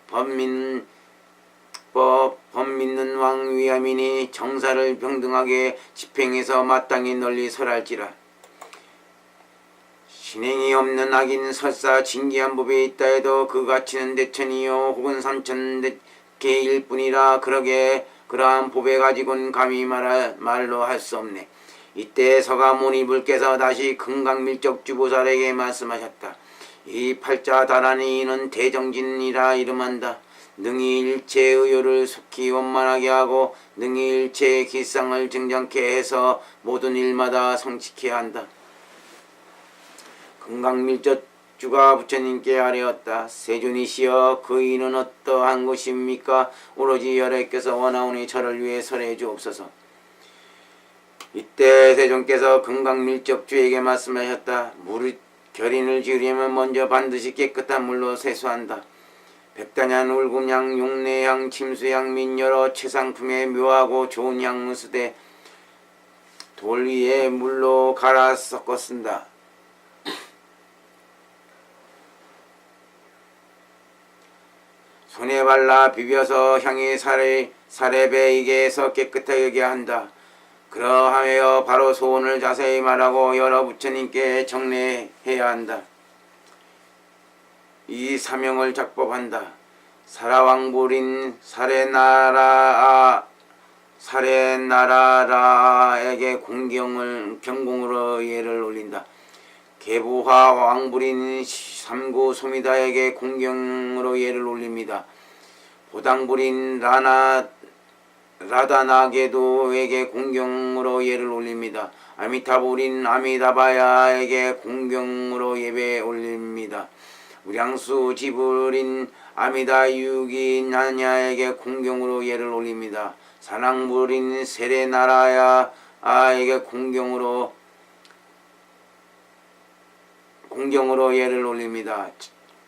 법믿는 왕 위함이니 정사를 평등하게 집행해서 마땅히 널리 설할지라. 신행이 없는 악인 설사 진기한 법에 있다 해도 그 가치는 대천이요 혹은 3,000개일 뿐이라. 그러한 법에 가지고는 감히 말로 할 수 없네. 이때 서가모니불께서 다시 금강밀적주보살에게 말씀하셨다. 이 팔자 다란이 이는 대정진이라 이름한다. 능히 일체 의요를 속히 원만하게 하고 능히 일체의 기상을 증정케 해서 모든 일마다 성취케 한다. 금강밀적주가 부처님께 아뢰었다. 세존이시여, 그 이는 어떠한 것입니까? 오로지 열애께서 원하오니 저를 위해 설해 주옵소서. 이때 세존께서 금강밀적주에게 말씀하셨다. 결인을 지으려면 먼저 반드시 깨끗한 물로 세수한다. 백단향, 울금향, 용내향, 침수향 및 여러 최상품의 묘하고 좋은 향을 쓰되 돌 위에 물로 갈아 섞어 쓴다. 손에 발라 비벼서 향이 살에 배이게 해서 깨끗하게 여겨야 한다. 그러하여 바로 소원을 자세히 말하고 여러 부처님께 정례해야 한다. 이 사명을 작법한다. 사라왕불인 사레나라라에게 경공으로 예를 올린다. 계부화 왕불인 삼구소미다에게 공경으로 예를 올립니다. 보당불인 라다나게도에게 공경으로 예를 올립니다. 아미타불인 아미다바야에게 공경으로 예배 올립니다. 우량수 지불인 아미다유기냐냐에게 공경으로 예를 올립니다. 산왕불인 세레나라야에게 공경으로 예를 올립니다.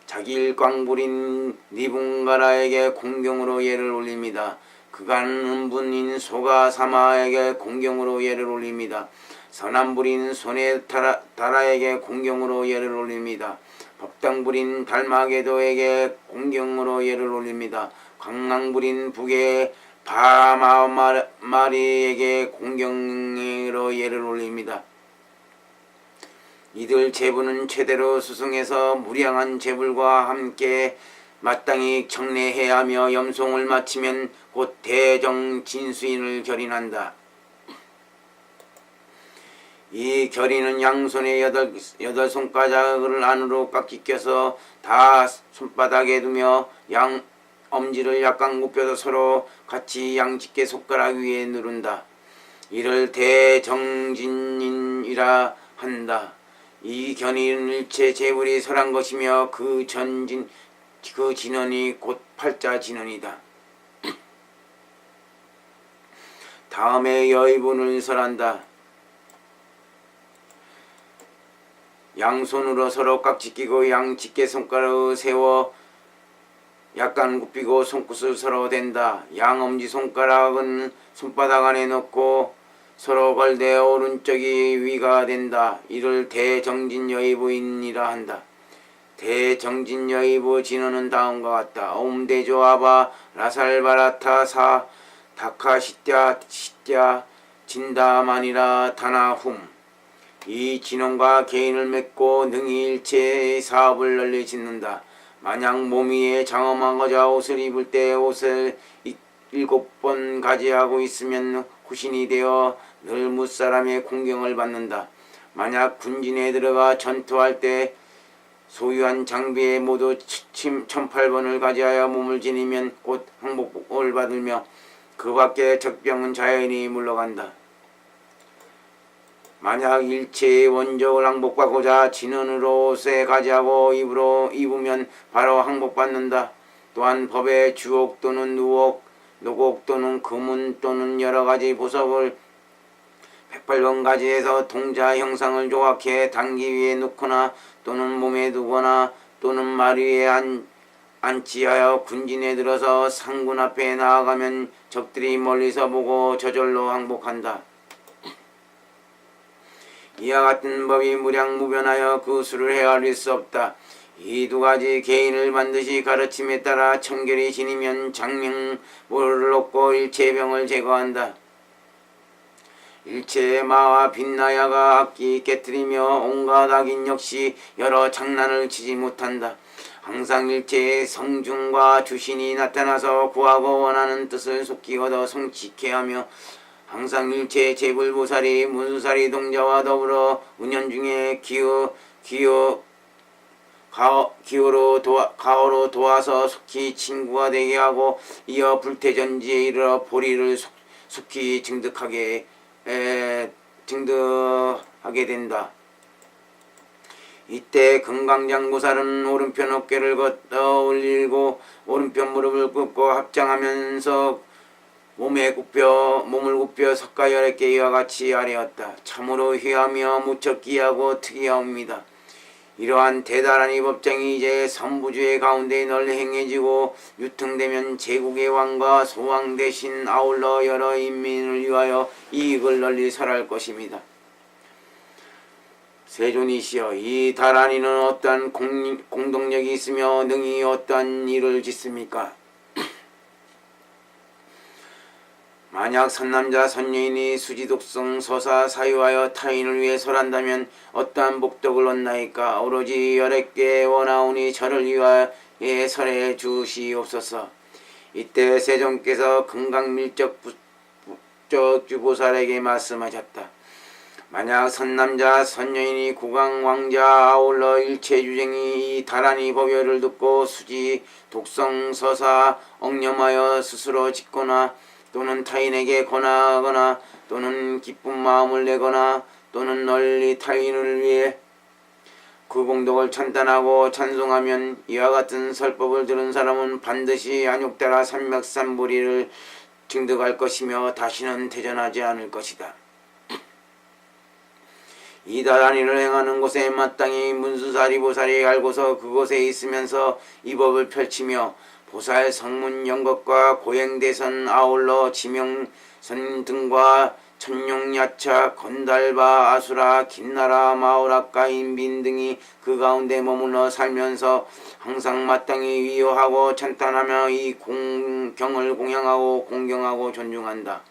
자길광불인 니붕가라에게 공경으로 예를 올립니다. 그간음분인 소가사마에게 공경으로 예를 올립니다. 선한 불인 손에 다라에게 공경으로 예를 올립니다. 법당 불인 달마게도에게 공경으로 예를 올립니다. 광랑 불인 북의 바마마리에게 공경으로 예를 올립니다. 이들 제부는 최대로 수승해서 무량한 제불과 함께 마땅히 청례해야 하며 염송을 마치면 곧 대정진수인을 결인한다. 이 결인은 양손에 여덟 손가락을 안으로 깍지 껴서 다 손바닥에 두며 양 엄지를 약간 굽혀서 서로 같이 양집게 손가락 위에 누른다. 이를 대정진인이라 한다. 이 견인은 일체 제불이 설한 것이며 그 진언이 곧 팔자 진언이다. 다음에 여의분을 설한다. 양손으로 서로 깍지 끼고 양집게 손가락을 세워 약간 굽히고 손끝을 서로 댄다. 양엄지 손가락은 손바닥 안에 넣고 서로 걸대 오른쪽이 위가 된다. 이를 대정진여의부인이라 한다. 대정진여의부 진언은 다음과 같다. 옴대조아바 라살바라타 사 다카시띠아 진다만이라 다나훔. 이 진언과 개인을 맺고 능히 일체의 사업을 널리 짓는다. 만약 몸 위에 장엄하고자 옷을 입을 때 옷을 7번 가지하고 있으면 후신이 되어 늘 무사람의 공경을 받는다. 만약 군진에 들어가 전투할 때 소유한 장비에 모두 1008번을 가지하여 몸을 지니면 곧 항복을 받으며 그 밖에 적병은 자연히 물러간다. 만약 일체의 원적을 항복받고자 진언으로 옷에 가지하고 입으면 바로 항복받는다. 또한 법의 주옥 또는 누옥, 노곡 또는 금운 또는 여러가지 보석을 108번 가지해서 동자 형상을 조각해 당기 위에 놓거나 또는 몸에 두거나 또는 말 위에 안치하여 군진에 들어서 상군 앞에 나아가면 적들이 멀리서 보고 저절로 항복한다. 이와 같은 법이 무량무변하여 그 수를 헤아릴 수 없다. 이 두 가지 개인을 반드시 가르침에 따라 청결히 지니면 장명모를 얻고 일체병을 제거한다. 일체의 마와 빛나야가 악기 깨뜨리며 온갖 악인 역시 여러 장난을 치지 못한다. 항상 일체의 성중과 주신이 나타나서 구하고 원하는 뜻을 속히 얻어 성취케 하며 항상 일체의 제불보살이 문수살이 동자와 더불어 운현 중에 가호로 도와서 속히 친구가 되게 하고 이어 불태전지에 이르러 보리를 속히 증득하게 된다. 이때 금강장보살은 오른편 어깨를 걷어 올리고 오른편 무릎을 꿇고 합장하면서 몸을 굽혀 석가열애께 이와 같이 아뢰었다. 참으로 희하며 무척 귀하고 특이하옵니다. 이러한 대단한 이 법장이 이제 선부주의 가운데 널리 행해지고 유통되면 제국의 왕과 소왕 대신 아울러 여러 인민을 위하여 이익을 널리 설할 것입니다. 세존이시여, 이 다란이는 어떠한 공동력이 있으며 능히 어떠한 일을 짓습니까? 만약 선남자 선녀인이 수지독성 서사 사유하여 타인을 위해 설한다면 어떠한 복덕을 얻나이까? 오로지 열애께 원하오니 저를 위하여 설해 주시옵소서. 이때 세존께서 금강밀적 북적주보살에게 말씀하셨다. 만약 선남자 선녀인이 국왕왕자 아울러 일체유쟁이 이 다란이 법요를 듣고 수지 독성 서사 엉념하여 스스로 짓거나 또는 타인에게 권하거나 또는 기쁜 마음을 내거나 또는 널리 타인을 위해 그 공덕을 찬탄하고 찬송하면 이와 같은 설법을 들은 사람은 반드시 안욕따라 삼맥삼보리를 증득할 것이며 다시는 퇴전하지 않을 것이다. 이 다란이를 행하는 곳에 마땅히 문수사리보살이 알고서 그곳에 있으면서 이 법을 펼치며 보살 성문 연것과 고행대선 아울러 지명선 등과 천룡, 야차, 건달바, 아수라, 김나라, 마오라카, 인빈 등이 그 가운데 머물러 살면서 항상 마땅히 위호하고 찬탄하며 이 경을 공양하고 공경하고 존중한다.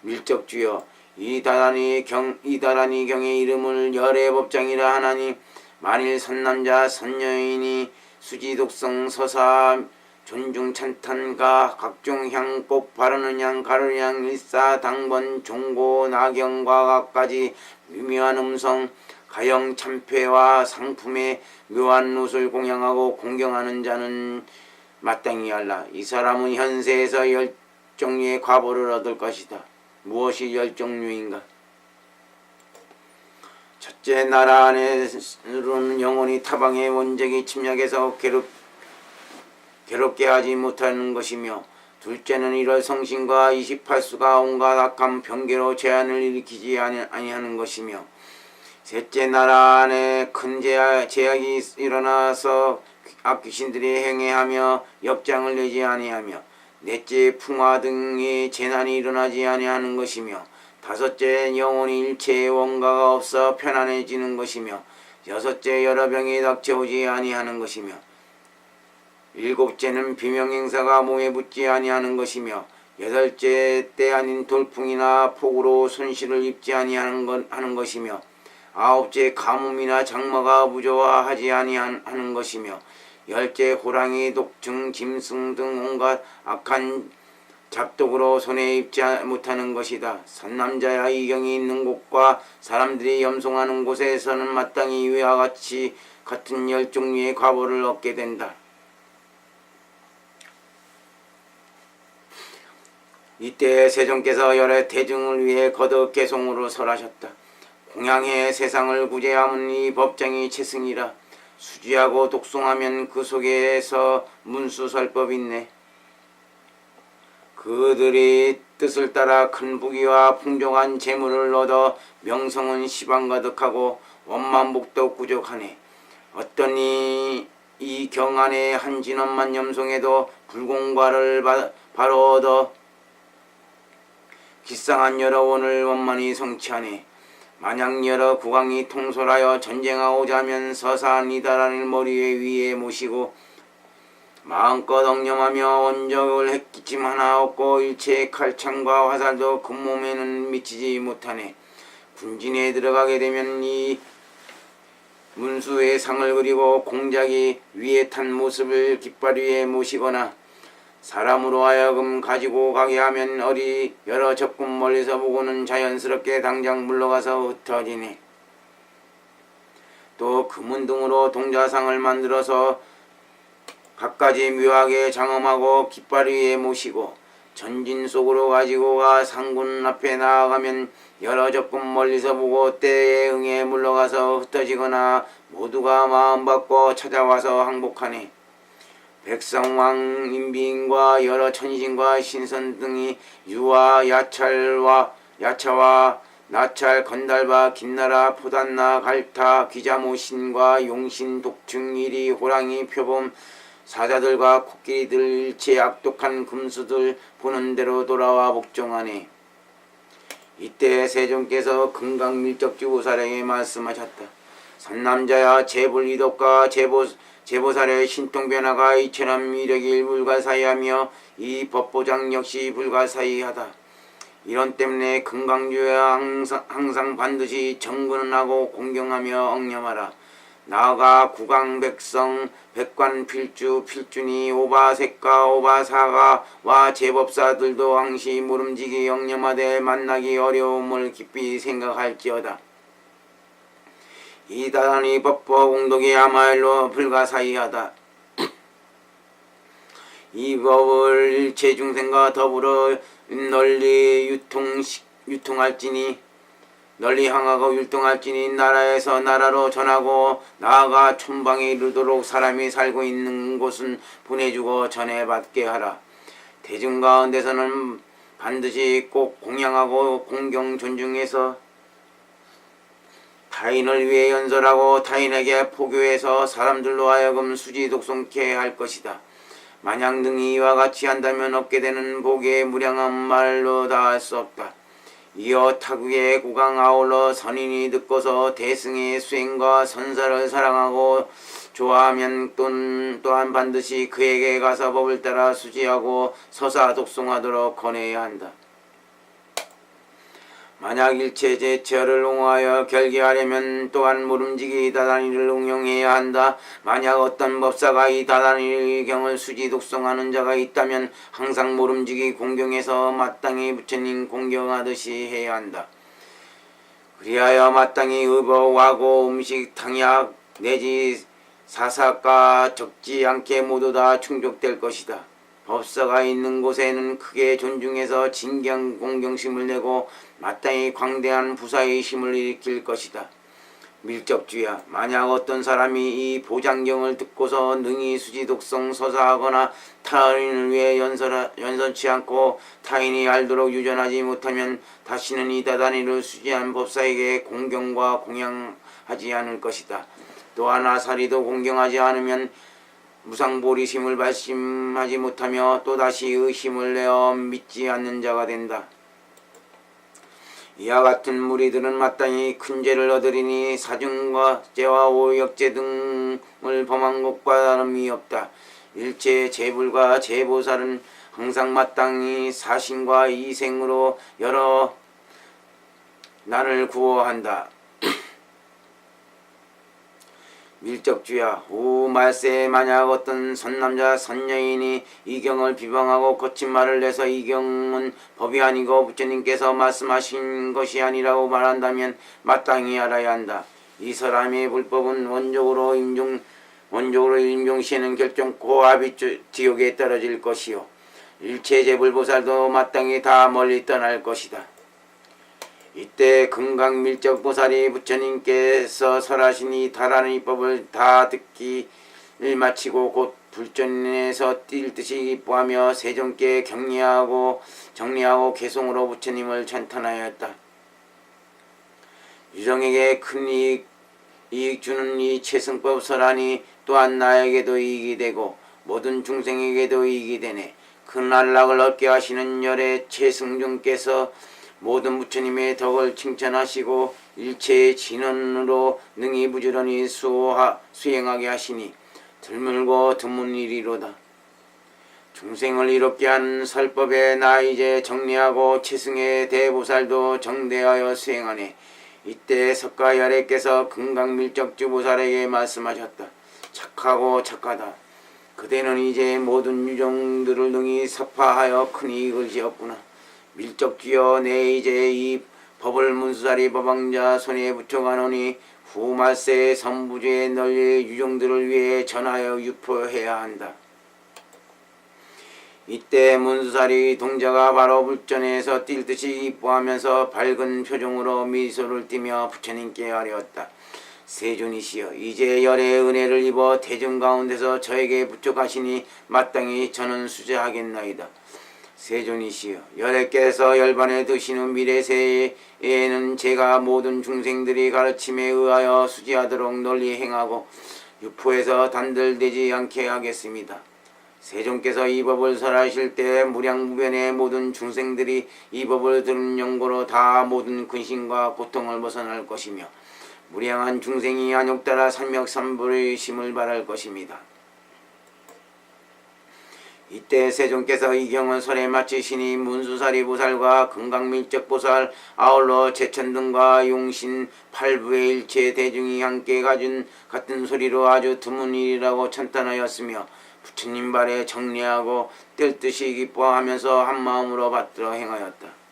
밀적주여, 이 다란이 경의 이름을 열의 법장이라 하나니 만일 선남자 선여인이 수지독성 서사 존중 찬탄가 각종 향꽃 바르는 향 가르는 향 일사 당번 종고 나경과가까지 미묘한 음성 가영 참패와 상품의 묘한 롯을 공양하고 공경하는 자는 마땅히 알라. 이 사람은 현세에서 열 종류의 과보를 얻을 것이다. 무엇이 열 종류인가? 첫째, 나라 안에로는 영원히 타방의 원적이 침략해서 괴롭게 하지 못하는 것이며, 둘째는 이럴 성신과 28수가 온갖 악한 병계로 재앙을 일으키지 아니하는 것이며, 셋째, 나라 안에 큰 제약이 일어나서 악귀신들이 행해하며 역장을 내지 아니하며, 넷째, 풍화 등의 재난이 일어나지 아니하는 것이며, 다섯째, 영원히 일체의 원가가 없어 편안해지는 것이며, 여섯째, 여러 병이 닥쳐오지 아니하는 것이며, 일곱째는 비명행사가 몸에 붙지 아니하는 것이며, 여덟째, 때 아닌 돌풍이나 폭우로 손실을 입지 아니하는 것이며, 아홉째, 가뭄이나 장마가 부조화하지 아니하는 것이며, 열째, 호랑이, 독증, 짐승 등 온갖 악한 잡독으로 손에 입지 못하는 것이다. 선남자야, 이경이 있는 곳과 사람들이 염송하는 곳에서는 마땅히 이와 같은 열 종류의 과보를 얻게 된다. 이때 세종께서 여러 대중을 위해 거듭 개송으로 설하셨다. 공양해 세상을 구제함은 이 법장이 최승이라. 수지하고 독송하면 그 속에서 문수설법이 있네. 그들이 뜻을 따라 큰 부귀와 풍족한 재물을 얻어 명성은 시방 가득하고 원만복도 구족하네. 어떠니 이 경안의 한 진원만 염송해도 불공과를 바로 얻어 기쌍한 여러 원을 원만히 성취하네. 만약 여러 국왕이 통솔하여 전쟁하고자 하면 서사한 이다라를 머리 위에 모시고 마음껏 엉념하며 원적을 해끼침 하나 없고 일체의 칼창과 화살도 그 몸에는 미치지 못하네. 군진에 들어가게 되면 이 문수의 상을 그리고 공작이 위에 탄 모습을 깃발 위에 모시거나 사람으로 하여금 가지고 가게 하면 어리 여러 적군 멀리서 보고는 자연스럽게 당장 물러가서 흩어지네. 또 금은 등으로 동자상을 만들어서 갖가지 묘하게 장엄하고 깃발 위에 모시고 전진 속으로 가지고 가 상군 앞에 나아가면 여러 적군 멀리서 보고 때에 응해 물러가서 흩어지거나 모두가 마음받고 찾아와서 항복하네. 백성왕 인비인과 여러 천신과 신선 등이 유와 야차와 나찰, 건달바, 김나라, 포단나, 갈타, 귀자모신과 용신, 독충, 이리, 호랑이, 표범, 사자들과 코끼리들 일체 악독한 금수들 보는 대로 돌아와 복종하네. 이때 세종께서 금강밀적주 보살에게 말씀하셨다. 선남자야, 제불이독과 제보살의 신통변화가 이처럼 위력이 불가사의하며 이 법보장 역시 불가사의하다. 이런 때문에 금강주야 항상 반드시 정근하고 공경하며 엉념하라. 나아가 국왕 백성 백관 필주니 오바색가 오바사가와 제법사들도 항시 모름지기 엉념하되 만나기 어려움을 깊이 생각할지어다. 이 다단히 법보 공덕이야말로 불가사의하다. 이 법을 일체 중생과 더불어 널리 유통할지니 널리 향하고 율동할지니 나라에서 나라로 전하고 나아가 촌방에 이르도록 사람이 살고 있는 곳은 보내주고 전해받게 하라. 대중 가운데서는 반드시 꼭 공양하고 공경 존중해서 타인을 위해 연설하고 타인에게 포교해서 사람들로 하여금 수지 독송케 할 것이다. 만약 능히 이와 같이 한다면 얻게 되는 복의 무량한 말로 다 할 수 없다. 이어 타국의 국왕 아울러 선인이 듣고서 대승의 수행과 선사를 사랑하고 좋아하면 또한 반드시 그에게 가서 법을 따라 수지하고 서사 독송하도록 권해야 한다. 만약 일체 제처를 옹호하여 결기하려면 또한 모름지기 다단이를 응용해야 한다. 만약 어떤 법사가 이 다단이의 경을 수지 독송하는 자가 있다면 항상 모름지기 공경해서 마땅히 부처님 공경하듯이 해야 한다. 그리하여 마땅히 의복하고 음식, 탕약 내지 사사가 적지 않게 모두 다 충족될 것이다. 법사가 있는 곳에는 크게 존중해서 진경 공경심을 내고 마땅히 광대한 부사의심을 일으킬 것이다. 밀적주야, 만약 어떤 사람이 이 보장경을 듣고서 능히 수지독성 서사하거나 타인을 위해 연설치 않고 타인이 알도록 유전하지 못하면 다시는 이 다단이를 수지한 법사에게 공경과 공양하지 않을 것이다. 또한 아사리도 공경하지 않으면 무상보리심을 발심하지 못하며 또다시 의심을 내어 믿지 않는 자가 된다. 이와 같은 무리들은 마땅히 큰 죄를 얻으리니 사중과 죄와 오역죄 등을 범한 것과 다름이 없다. 일체 제불과 제보살은 항상 마땅히 사신과 이생으로 여러 난을 구호한다. 밀적주야, 후 말세에 만약 어떤 선남자 선여인이 이 경을 비방하고 거친 말을 내서 이 경은 법이 아니고 부처님께서 말씀하신 것이 아니라고 말한다면 마땅히 알아야 한다. 이 사람의 불법은 원적으로 임종시에는 결정코 아비 지옥에 떨어질 것이요 일체 제불보살도 마땅히 다 멀리 떠날 것이다. 이때 금강밀적보살이 부처님께서 설하시니 다라는 법을 다 듣기를 마치고 곧 불전에서 뛸 듯이 기뻐하며 세존께 정리하고 개송으로 부처님을 찬탄하였다. 유정에게 큰 이익 주는 이 최승법 설하니 또한 나에게도 이익이 되고 모든 중생에게도 이익이 되네. 큰 안락을 얻게 하시는 열의 최승중께서 모든 부처님의 덕을 칭찬하시고 일체의 진언으로 능히 부지런히 수행하게 하시니 드물고 드문 일이로다. 중생을 이롭게 하는 설법에 나 이제 정리하고 최승의 대보살도 정대하여 수행하네. 이때 석가열애께서 금강밀적주보살에게 말씀하셨다. 착하고 착하다. 그대는 이제 모든 유종들을 능히 섭파하여 큰 이익을 지었구나. 밀적주여, 내 이제 이 법을 문수사리 법왕자 손에 붙여가노니 후 말세의 선부주의 널리 유종들을 위해 전하여 유포해야 한다. 이때 문수사리 동자가 바로 불전에서 뛸 듯이 기뻐하면서 밝은 표정으로 미소를 띠며 부처님께 아뢰었다. 세존이시여, 이제 열의 은혜를 입어 대중 가운데서 저에게 부족하시니 마땅히 저는 수제하겠나이다. 세존이시여, 열애께서 열반에 드시는 미래세에는 제가 모든 중생들이 가르침에 의하여 수지하도록 널리 행하고 유포해서 단들되지 않게 하겠습니다. 세존께서 이 법을 설하실 때 무량무변의 모든 중생들이 이 법을 들은 영고로 다 모든 근심과 고통을 벗어날 것이며 무량한 중생이 안욕따라 삼명삼불의 심을 바랄 것입니다. 이때 세존께서 이 경을 설에 마치시니 문수사리보살과 금강밀적보살 아울러 제천등과 용신 팔부의 일체 대중이 함께 가진 같은 소리로 아주 드문 일이라고 찬탄하였으며 부처님 발에 정리하고 뜰 듯이 기뻐하면서 한마음으로 받들어 행하였다.